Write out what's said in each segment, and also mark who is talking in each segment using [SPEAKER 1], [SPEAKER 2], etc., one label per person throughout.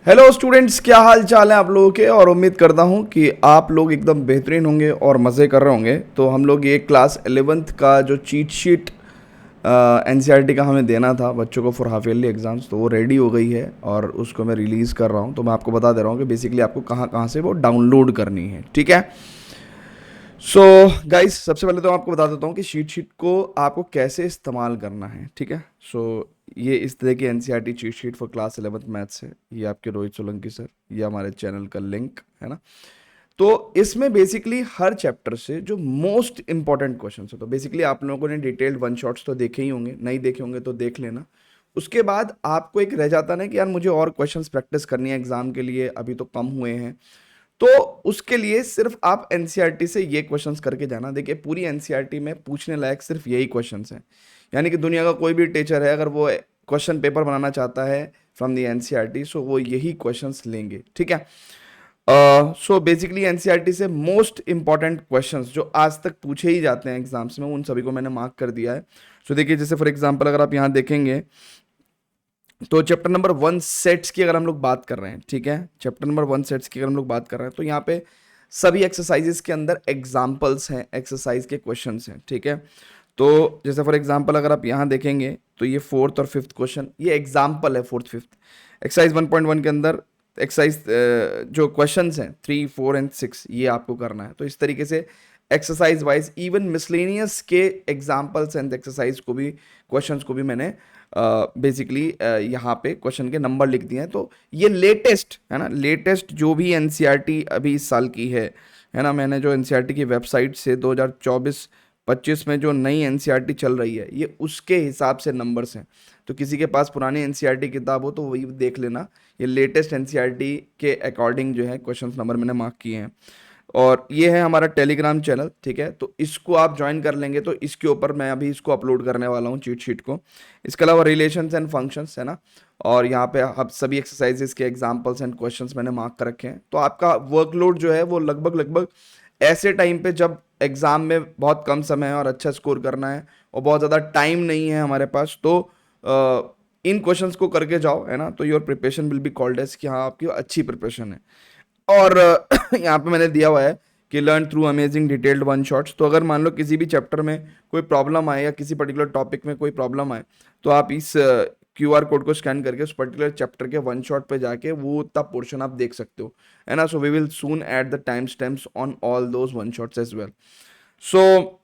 [SPEAKER 1] Hello students, क्या हाल चाल है आप लोगों के। और उम्मीद करता हूँ कि आप लोग एकदम बेहतरीन होंगे और मज़े कर रहे होंगे। तो हम लोग ये क्लास 11th का जो चीट शीट एनसीईआरटी का हमें देना था बच्चों को फॉर हाफ ईयरली एग्जाम्स, तो वो रेडी हो गई है और उसको मैं रिलीज़ कर रहा हूँ। तो मैं आपको बता दे रहा हूँ कि बेसिकली आपको कहाँ कहाँ से वो डाउनलोड करनी है, ठीक है। सो गाइस, सबसे पहले तो आपको बता देता हूँ कि शीट को आपको कैसे इस्तेमाल करना है, ठीक है। ये इस तरह की NCERT cheat sheet for class 11th maths है। ये आपके रोहित सोलंकी सर, ये हमारे चैनल का लिंक है ना। तो इसमें बेसिकली हर चैप्टर से जो मोस्ट इंपॉर्टेंट क्वेश्चन है, तो बेसिकली आप लोगों ने डिटेल्ड वन शॉट्स तो देखे ही होंगे, नहीं देखे होंगे तो देख लेना। उसके बाद आपको एक रह जाता ना कि यार मुझे और क्वेश्चंस प्रैक्टिस करनी है एग्जाम के लिए, अभी तो कम हुए हैं। तो उसके लिए सिर्फ आप एनसीईआरटी से ये क्वेश्चंस करके जाना। देखिए, पूरी एनसीईआरटी में पूछने लायक सिर्फ यही क्वेश्चंस हैं। यानी कि दुनिया का कोई भी टीचर है, अगर वो क्वेश्चन पेपर बनाना चाहता है फ्रॉम द एनसीईआरटी, सो वो यही क्वेश्चंस लेंगे, ठीक है। सो बेसिकली एनसीईआरटी से मोस्ट इंपॉर्टेंट क्वेश्चंस जो आज तक पूछे ही जाते हैं एग्जाम्स में, उन सभी को मैंने मार्क कर दिया है। सो देखिए, जैसे फॉर एग्जांपल अगर आप यहाँ देखेंगे तो चैप्टर नंबर 1 सेट्स की अगर हम लोग बात कर रहे हैं, ठीक है, चैप्टर नंबर 1 सेट्स की अगर हम लोग बात कर रहे हैं, तो यहाँ पे सभी एक्सरसाइजेस के अंदर एग्जाम्पल्स हैं, एक्सरसाइज के क्वेश्चंस हैं, ठीक है। तो जैसे फॉर एग्जांपल अगर आप यहाँ देखेंगे तो ये फोर्थ और फिफ्थ क्वेश्चन, ये एग्जाम्पल है फोर्थ फिफ्थ। एक्सरसाइज 1.1 के अंदर एक्सरसाइज जो क्वेश्चंस हैं 3, 4 एंड 6, ये आपको करना है। तो इस तरीके से एक्सरसाइज वाइज इवन मिसलेनियस के एग्जाम्पल्स एंड एक्सरसाइज को भी, क्वेश्चंस को भी मैंने बेसिकली यहाँ पे क्वेश्चन के नंबर लिख दिए हैं। तो ये लेटेस्ट है ना, लेटेस्ट जो भी एनसीईआरटी अभी इस साल की है ना, मैंने जो एनसीईआरटी की वेबसाइट से 2024-25 में जो नई एनसीईआरटी चल रही है, ये उसके हिसाब से नंबर्स हैं। तो किसी के पास पुरानी एनसीईआरटी किताब हो तो वही देख लेना, ये लेटेस्ट एनसीईआरटी के अकॉर्डिंग जो है क्वेश्चन नंबर मैंने मार्क किए हैं। और ये है हमारा टेलीग्राम चैनल, ठीक है। तो इसको आप ज्वाइन कर लेंगे तो इसके ऊपर मैं अभी इसको अपलोड करने वाला हूँ चीट शीट को। इसके अलावा रिलेशंस एंड फंक्शंस है ना, और यहाँ पे आप सभी एक्सरसाइजेस के एग्जांपल्स एंड क्वेश्चंस मैंने मार्क कर रखे हैं। तो आपका वर्कलोड जो है वो लगभग लगभग ऐसे टाइम पे जब एग्जाम में बहुत कम समय है और अच्छा स्कोर करना है और बहुत ज़्यादा टाइम नहीं है हमारे पास, तो इन क्वेश्चंस को करके जाओ, है ना। तो your preparation will be called as कि हाँ आपकी अच्छी प्रिपरेशन है। और यहाँ पे मैंने दिया हुआ है कि learn through amazing detailed one shots. तो अगर मान लो किसी भी चैप्टर में कोई प्रॉब्लम आए या किसी पर्टिकुलर टॉपिक में कोई प्रॉब्लम आए, तो आप इस क्यूआर कोड को स्कैन करके उस पर्टिकुलर चैप्टर के वन शॉट पे जाके वो उतना पोर्शन आप देख सकते हो, है ना। So we will soon add the time stamps on all those one shots as well. So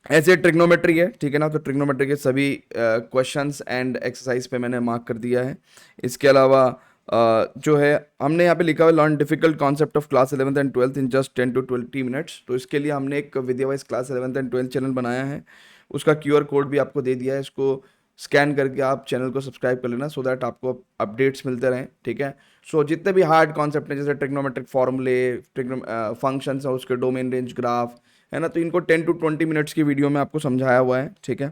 [SPEAKER 1] ऐसे ट्रिग्नोमेट्री है, ठीक है ना। तो ट्रिग्नोमेट्री के सभी क्वेश्चंस एंड एक्सरसाइज पे मैंने मार्क कर दिया है। इसके अलावा जो है हमने यहाँ पे लिखा हुआ learn difficult concept of class 11th and 12th in just 10 to 20 minutes. तो इसके लिए हमने एक Vidyawise class 11th and 12th channel बनाया है, उसका क्यूआर कोड भी आपको दे दिया है। इसको स्कैन करके आप चैनल को सब्सक्राइब कर लेना सो दैट आपको अपडेट्स मिलते रहें, ठीक है। सो जितने भी हार्ड कॉन्सेप्ट हैं जैसे ट्रिग्नोमेट्रिक फॉर्मूले, फंक्शंस हैं, उसके डोमेन रेंज ग्राफ, है ना, तो इनको 10 to 20 मिनट्स की वीडियो में आपको समझाया हुआ है, ठीक है।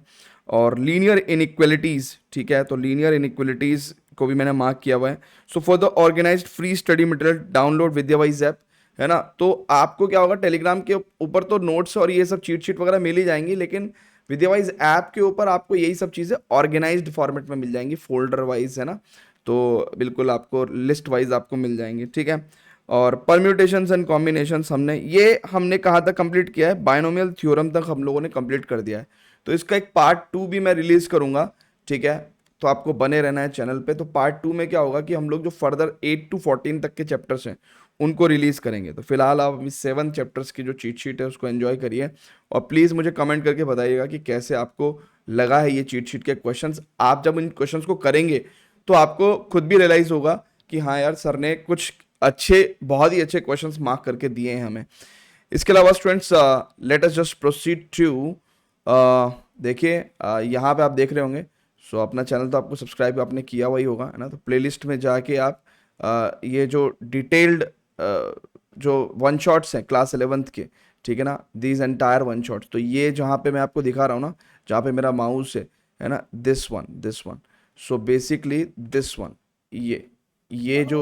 [SPEAKER 1] और लीनियर इनइक्वलिटीज़, ठीक है, तो लीनियर इनइक्वलिटीज़ को भी मैंने मार्क किया हुआ है। So for the organised free study material download Vidyawise app, है ना। तो आपको क्या होगा, टेलीग्राम के ऊपर तो नोट्स और ये सब चीट शीट वगैरह मिल ही जाएंगी, लेकिन विद्यावाइज ऐप के ऊपर आपको यही सब चीज़ें ऑर्गेनाइज्ड फॉर्मेट में मिल जाएंगी, फोल्डर वाइज, है ना। तो बिल्कुल आपको लिस्ट वाइज आपको मिल जाएंगे, ठीक है। और परम्यूटेशंस एंड कॉम्बिनेशंस हमने कहाँ तक कंप्लीट किया है, बायनोमियल थ्योरम तक हम लोगों ने कंप्लीट कर दिया है। तो इसका एक पार्ट 2 भी मैं रिलीज करूंगा, ठीक है। तो आपको बने रहना है चैनल पे। तो पार्ट 2 में क्या होगा कि हम लोग जो फर्दर 8 to 14 तक के चैप्टर्स हैं उनको रिलीज करेंगे। तो फिलहाल आप अभी 7 चैप्टर्स की जो चीट शीट है उसको एंजॉय करिए, और प्लीज़ मुझे कमेंट करके बताइएगा कि कैसे आपको लगा है ये चीट शीट के क्वेश्चंस। आप जब इन क्वेश्चंस को करेंगे तो आपको खुद भी रियलाइज होगा कि हाँ यार, सर ने कुछ अच्छे, बहुत ही अच्छे क्वेश्चंस मार्क करके दिए हैं हमें। इसके अलावा students, let us just proceed to, देखिए यहाँ पे आप देख रहे होंगे। सो अपना चैनल तो आपको सब्सक्राइब आपने किया हुआ ही होगा, है ना। तो प्लेलिस्ट में जाके आप ये जो डिटेल्ड जो वन शॉट्स हैं क्लास 11th के, ठीक है ना, दीज एंटायर वन शॉट्स, तो ये जहाँ पे मैं आपको दिखा रहा हूँ ना, जहाँ पे मेरा माउस है ना, this one. So basically this one, ये जो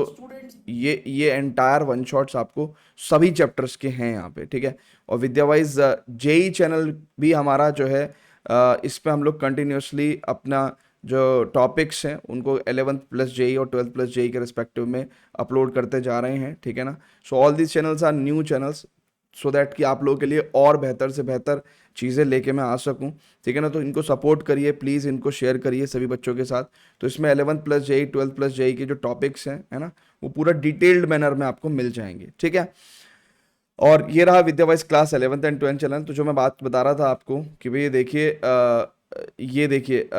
[SPEAKER 1] ये एंटायर वन शॉट्स आपको सभी चैप्टर्स के हैं यहाँ पे, ठीक है। और विद्यावाइज जेई चैनल भी हमारा जो है, इस पे हम लोग कंटिन्यूसली अपना जो टॉपिक्स हैं उनको 11th प्लस जेई और 12th प्लस जेई के रिस्पेक्टिव में अपलोड करते जा रहे हैं, ठीक है ना। So all these channels are new channels, so that कि आप लोगों के लिए और बेहतर से बेहतर चीज़ें लेके मैं आ सकूं, ठीक है ना। तो इनको सपोर्ट करिए प्लीज़, इनको शेयर करिए सभी बच्चों के साथ। तो इसमें 11th plus JEE 12th plus JEE के जो टॉपिक्स हैं, है ना, वो पूरा डिटेल्ड मैनर में आपको मिल जाएंगे, ठीक है। और ये रहा Vidyawise class 11th and 12th channel. तो जो मैं बात बता रहा था आपको कि भाई ये देखिए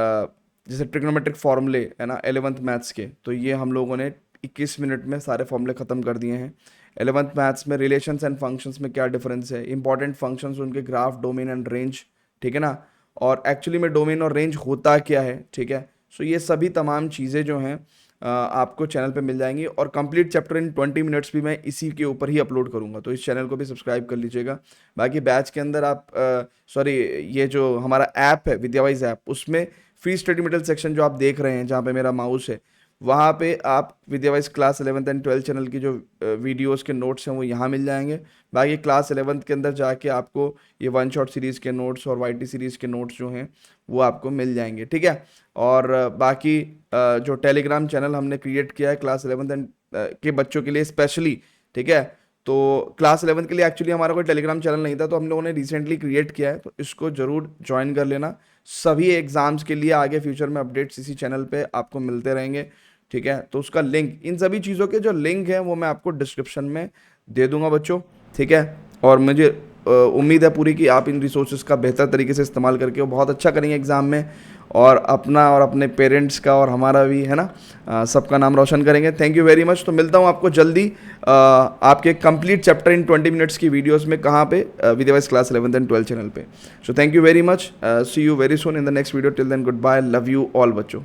[SPEAKER 1] जैसे ट्रिग्नोमेट्रिक फॉर्मूले है ना 11th मैथ्स के, तो ये हम लोगों ने 21 मिनट में सारे फॉर्मूले ख़त्म कर दिए हैं। 11th मैथ्स में रिलेशंस एंड फंक्शंस में क्या डिफरेंस है, इंपॉर्टेंट फंक्शंस, उनके ग्राफ, डोमेन एंड रेंज, ठीक है ना, और एक्चुअली में डोमेन और रेंज होता क्या है, ठीक है। सो ये सभी तमाम चीज़ें जो हैं आपको चैनल पे मिल जाएंगी। और कंप्लीट चैप्टर इन 20 मिनट्स भी मैं इसी के ऊपर ही अपलोड करूंगा, तो इस चैनल को भी सब्सक्राइब कर लीजिएगा। बाकी बैच के अंदर आप सॉरी ये जो हमारा ऐप है विद्यावाइज ऐप, उसमें फ्री स्टडी मटेरियल सेक्शन जो आप देख रहे हैं जहाँ पे मेरा माउस है, वहाँ पे आप विद्यावाइज class 11th and 12th channel की जो वीडियोस के नोट्स हैं वो यहाँ मिल जाएंगे। बाकी क्लास 11th के अंदर जाके आपको ये वन शॉट सीरीज़ के नोट्स और वाईटी सीरीज़ के नोट्स जो हैं वो आपको मिल जाएंगे, ठीक है। और बाकी जो टेलीग्राम चैनल हमने क्रिएट किया है क्लास 11th एंड के बच्चों के लिए स्पेशली, ठीक है। तो क्लास 11th के लिए एक्चुअली हमारा कोई टेलीग्राम चैनल नहीं था, तो हम लोगों ने रिसेंटली क्रिएट किया है, तो इसको ज़रूर ज्वाइन कर लेना। सभी एग्ज़ाम्स के लिए आगे फ्यूचर में अपडेट्स इसी चैनल पे आपको मिलते रहेंगे, ठीक है। तो उसका लिंक, इन सभी चीज़ों के जो लिंक है वो मैं आपको डिस्क्रिप्शन में दे दूंगा बच्चों, ठीक है। और मुझे उम्मीद है पूरी कि आप इन रिसोर्सेज का बेहतर तरीके से इस्तेमाल करके वो बहुत अच्छा करेंगे एग्ज़ाम में, और अपना और अपने पेरेंट्स का और हमारा भी, है ना, सबका नाम रोशन करेंगे। Thank you very much. तो मिलता हूँ आपको जल्दी आपके कंप्लीट चैप्टर इन 20 मिनट्स की वीडियोस में, कहाँ पे, विद्यावाइज class 11th and 12th channel पे। So thank you very much, see you very soon in the next video. Till then good bye, love you all बच्चों।